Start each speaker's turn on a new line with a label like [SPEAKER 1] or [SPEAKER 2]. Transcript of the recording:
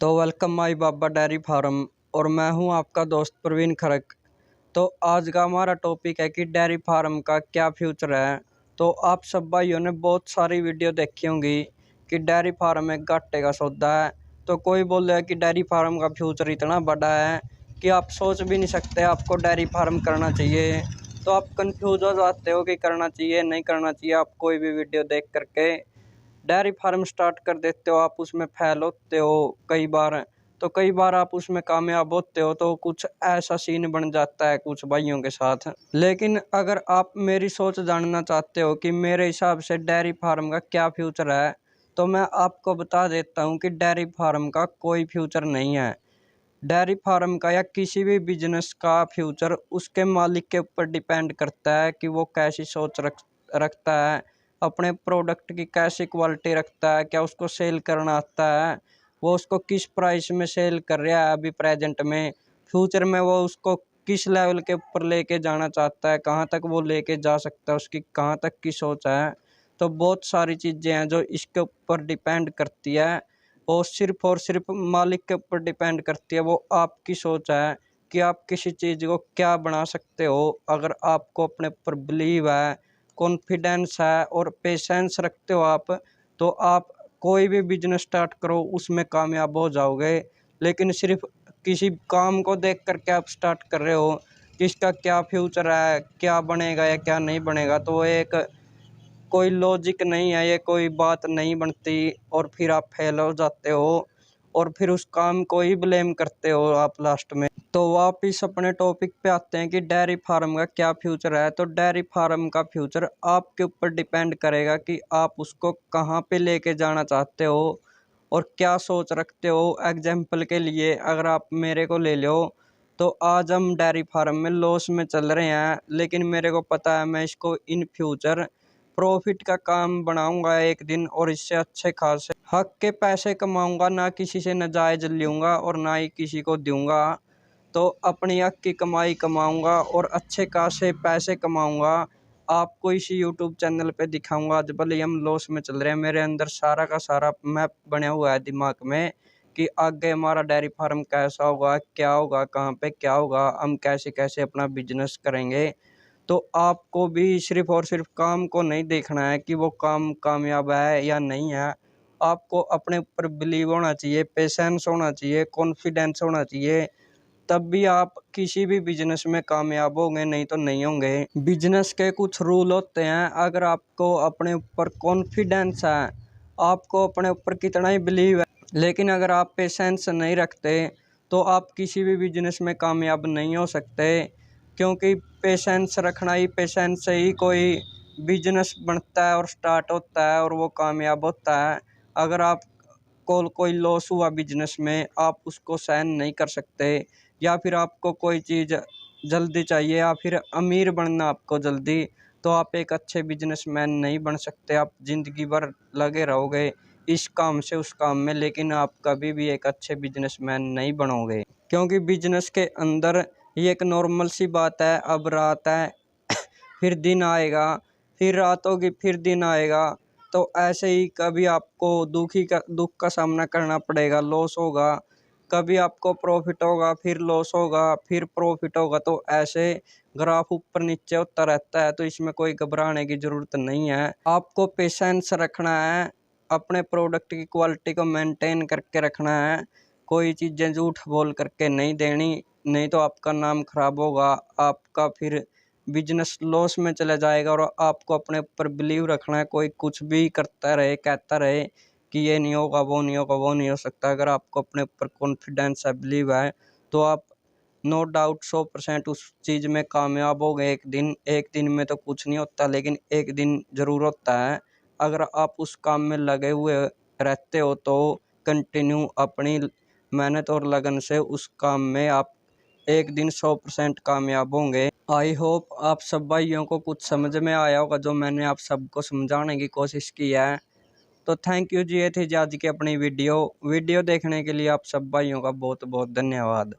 [SPEAKER 1] तो welcome my Baba dairy farm और मैं हूं आपका दोस्त प्रवीण खरक। तो आज का हमारा टॉपिक है कि डेयरी फार्म का क्या फ्यूचर है। तो आप सब भाइयों ने बहुत सारी वीडियो देखी होंगी कि डेयरी फार्म एक घाटे का सौदा है। तो कोई बोल रहा है कि डेयरी फार्म का फ्यूचर इतना बड़ा है कि आप सोच भी नहीं सकते आपको डेयरी फार्म करना चाहिए। तो आप कंफ्यूज हो जाते हो कि करना चाहिए नहीं करना चाहिए। आप कोई भी वीडियो देख करके डेयरी फार्म स्टार्ट कर देते हो, आप उसमें फेल होते हो कई बार आप उसमें कामयाब होते हो। तो कुछ ऐसा सीन बन जाता है कुछ भाइयों के साथ। लेकिन अगर आप मेरी सोच जानना चाहते हो कि मेरे हिसाब से डेयरी फार्म का क्या फ्यूचर है, तो मैं आपको बता देता हूँ कि डेयरी फार्म का कोई फ्यूचर नहीं है। डेयरी फार्म का या किसी भी बिजनेस का फ्यूचर उसके मालिक के ऊपर डिपेंड करता है कि वो कैसी सोच रखता है, अपने प्रोडक्ट की कैसी क्वालिटी रखता है, क्या उसको सेल करना आता है, वो उसको किस प्राइस में सेल कर रहा है अभी प्रेजेंट में, फ्यूचर में वो उसको किस लेवल के ऊपर लेके जाना चाहता है, कहाँ तक वो लेके जा सकता है, उसकी कहाँ तक की सोच है। तो बहुत सारी चीज़ें हैं जो इसके ऊपर डिपेंड करती है और सिर्फ मालिक के ऊपर डिपेंड करती है। वो आपकी सोच है कि आप किसी चीज़ को क्या बना सकते हो। अगर आपको अपने ऊपर बिलीव है, कॉन्फिडेंस है और पेशेंस रखते हो आप, तो आप कोई भी बिजनेस स्टार्ट करो उसमें कामयाब हो जाओगे। लेकिन सिर्फ किसी काम को देख करके आप स्टार्ट कर रहे हो कि इसका क्या फ्यूचर है, क्या बनेगा या क्या नहीं बनेगा, तो वो एक कोई लॉजिक नहीं है, ये कोई बात नहीं बनती और फिर आप फेल हो जाते हो और फिर उस काम को ही ब्लेम करते हो आप लास्ट में। तो वापिस अपने टॉपिक पे आते हैं कि डेयरी फार्म का क्या फ्यूचर है। तो डेयरी फार्म का फ्यूचर आपके ऊपर डिपेंड करेगा कि आप उसको कहाँ पे लेके जाना चाहते हो और क्या सोच रखते हो। एग्जाम्पल के लिए अगर आप मेरे को ले लो, तो आज हम डेयरी फार्म में लॉस में चल रहे हैं, लेकिन मेरे को पता है मैं इसको इन फ्यूचर प्रॉफिट का काम बनाऊंगा एक दिन और इससे अच्छे खासे हक के पैसे कमाऊंगा। ना किसी से नाजायज लूंगा और ना ही किसी को दूंगा। तो अपनी हक की कमाई कमाऊंगा और अच्छे खासे पैसे कमाऊंगा। आपको इसी यूट्यूब चैनल पे दिखाऊंगा। आज भले हम लॉस में चल रहे हैं, मेरे अंदर सारा का सारा मैप बना हुआ है दिमाग में कि आगे हमारा डेयरी फार्म कैसा होगा, क्या होगा, कहाँ पे क्या होगा, हम कैसे कैसे अपना बिजनेस करेंगे। तो आपको भी सिर्फ और सिर्फ काम को नहीं देखना है कि वो काम कामयाब है या नहीं है। आपको अपने ऊपर बिलीव होना चाहिए, पेशेंस होना चाहिए, कॉन्फिडेंस होना चाहिए। तब भी आप किसी भी बिजनेस में कामयाब होंगे, नहीं तो नहीं होंगे। बिजनेस के कुछ रूल होते हैं। अगर आपको अपने ऊपर कॉन्फिडेंस है, आपको अपने ऊपर कितना ही बिलीव है, लेकिन अगर आप पेशेंस नहीं रखते तो आप किसी भी बिजनेस में कामयाब नहीं हो सकते। क्योंकि पेशेंस से ही कोई बिजनेस बनता है और स्टार्ट होता है और वो कामयाब होता है। अगर आप को कोई लॉस हुआ बिजनेस में, आप उसको सहन नहीं कर सकते, या फिर आपको कोई चीज़ जल्दी चाहिए या फिर अमीर बनना आपको जल्दी, तो आप एक अच्छे बिजनेसमैन नहीं बन सकते। आप ज़िंदगी भर लगे रहोगे इस काम से उस काम में, लेकिन आप कभी भी एक अच्छे बिजनेसमैन नहीं बनोगे। क्योंकि बिजनेस के अंदर ये एक नॉर्मल सी बात है। अब रात है फिर दिन आएगा, फिर रात होगी फिर दिन आएगा। तो ऐसे ही कभी आपको दुख का सामना करना पड़ेगा, लॉस होगा, कभी आपको प्रॉफिट होगा, फिर लॉस होगा, फिर प्रॉफिट होगा। तो ऐसे ग्राफ ऊपर नीचे होता रहता है। तो इसमें कोई घबराने की ज़रूरत नहीं है। आपको पेशेंस रखना है, अपने प्रोडक्ट की क्वालिटी को मेंटेन करके रखना है, कोई चीज़ें झूठ बोल करके नहीं देनी, नहीं तो आपका नाम खराब होगा, आपका फिर बिजनेस लॉस में चला जाएगा। और आपको अपने ऊपर बिलीव रखना है। कोई कुछ भी करता रहे, कहता रहे कि ये नहीं होगा, वो नहीं होगा, वो नहीं हो सकता, अगर आपको अपने ऊपर कॉन्फिडेंस है, बिलीव है, तो आप नो डाउट 100% उस चीज़ में कामयाब हो गए। एक दिन में तो कुछ नहीं होता, लेकिन एक दिन ज़रूर होता है। अगर आप उस काम में लगे हुए रहते हो तो कंटिन्यू अपनी मेहनत और लगन से उस काम में आप एक दिन 100% कामयाब होंगे। आई होप आप सब भाइयों को कुछ समझ में आया होगा जो मैंने आप सबको समझाने की कोशिश की है। तो थैंक यू जी, ये थी आज की अपनी वीडियो देखने के लिए आप सब भाइयों का बहुत बहुत धन्यवाद।